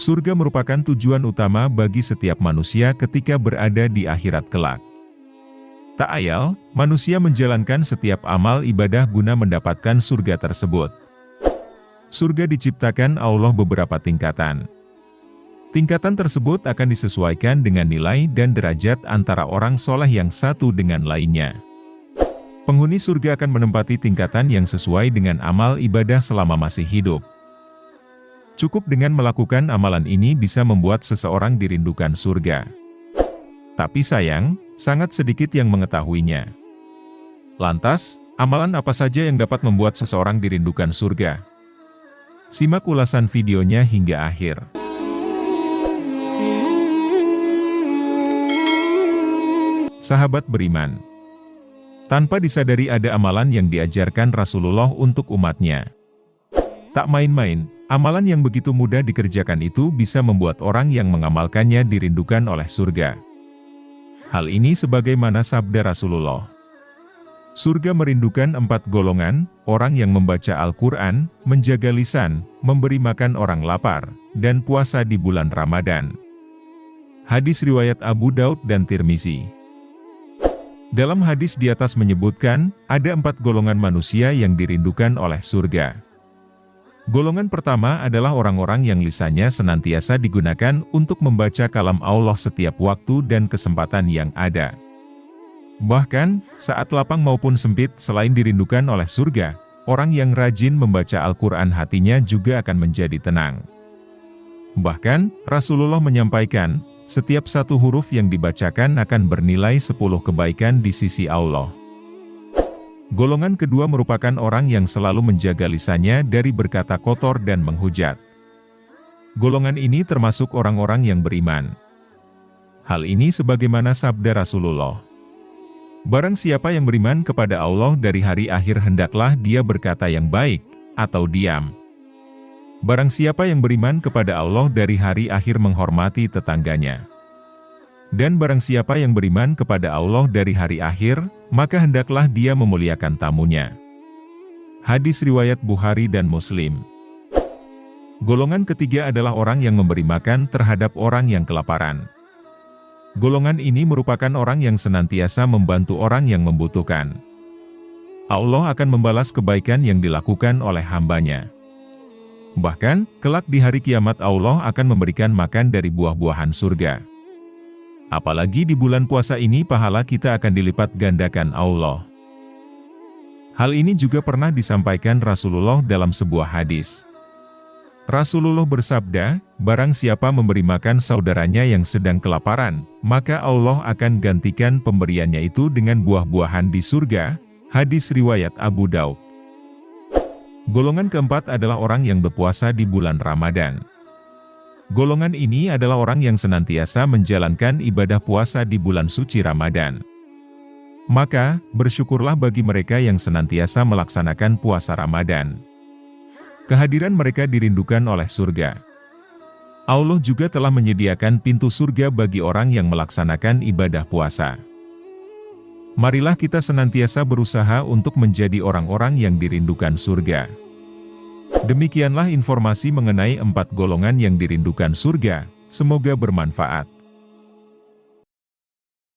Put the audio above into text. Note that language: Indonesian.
Surga merupakan tujuan utama bagi setiap manusia ketika berada di akhirat kelak. Tak ayal, manusia menjalankan setiap amal ibadah guna mendapatkan surga tersebut. Surga diciptakan Allah beberapa tingkatan. Tingkatan tersebut akan disesuaikan dengan nilai dan derajat antara orang soleh yang satu dengan lainnya. Penghuni surga akan menempati tingkatan yang sesuai dengan amal ibadah selama masih hidup. Cukup dengan melakukan amalan ini bisa membuat seseorang dirindukan surga. Tapi sayang, sangat sedikit yang mengetahuinya. Lantas, amalan apa saja yang dapat membuat seseorang dirindukan surga? Simak ulasan videonya hingga akhir. Sahabat beriman, tanpa disadari ada amalan yang diajarkan Rasulullah untuk umatnya. Tak main-main, amalan yang begitu mudah dikerjakan itu bisa membuat orang yang mengamalkannya dirindukan oleh surga. Hal ini sebagaimana sabda Rasulullah. Surga merindukan 4 golongan, orang yang membaca Al-Quran, menjaga lisan, memberi makan orang lapar, dan puasa di bulan Ramadan. Hadis riwayat Abu Daud dan Tirmizi. Dalam hadis di atas menyebutkan, ada 4 golongan manusia yang dirindukan oleh surga. Golongan pertama adalah orang-orang yang lisannya senantiasa digunakan untuk membaca kalam Allah setiap waktu dan kesempatan yang ada. Bahkan, saat lapang maupun sempit selain dirindukan oleh surga, orang yang rajin membaca Al-Quran hatinya juga akan menjadi tenang. Bahkan, Rasulullah menyampaikan, setiap satu huruf yang dibacakan akan bernilai 10 kebaikan di sisi Allah. Golongan kedua merupakan orang yang selalu menjaga lisannya dari berkata kotor dan menghujat. Golongan ini termasuk orang-orang yang beriman. Hal ini sebagaimana sabda Rasulullah. Barang siapa yang beriman kepada Allah dari hari akhir hendaklah dia berkata yang baik, atau diam. Barang siapa yang beriman kepada Allah dari hari akhir menghormati tetangganya. Dan barang siapa yang beriman kepada Allah dari hari akhir, maka hendaklah dia memuliakan tamunya. Hadis riwayat Bukhari dan Muslim. Golongan ketiga adalah orang yang memberi makan terhadap orang yang kelaparan. Golongan ini merupakan orang yang senantiasa membantu orang yang membutuhkan. Allah akan membalas kebaikan yang dilakukan oleh hambanya. Bahkan, kelak di hari kiamat Allah akan memberikan makan dari buah-buahan surga. Apalagi di bulan puasa ini pahala kita akan dilipat gandakan Allah. Hal ini juga pernah disampaikan Rasulullah dalam sebuah hadis. Rasulullah bersabda, barang siapa memberi makan saudaranya yang sedang kelaparan, maka Allah akan gantikan pemberiannya itu dengan buah-buahan di surga. Hadis riwayat Abu Daud. Golongan keempat adalah orang yang berpuasa di bulan Ramadan. Golongan ini adalah orang yang senantiasa menjalankan ibadah puasa di bulan suci Ramadan. Maka, bersyukurlah bagi mereka yang senantiasa melaksanakan puasa Ramadan. Kehadiran mereka dirindukan oleh surga. Allah juga telah menyediakan pintu surga bagi orang yang melaksanakan ibadah puasa. Marilah kita senantiasa berusaha untuk menjadi orang-orang yang dirindukan surga. Demikianlah informasi mengenai 4 golongan yang dirindukan surga, semoga bermanfaat.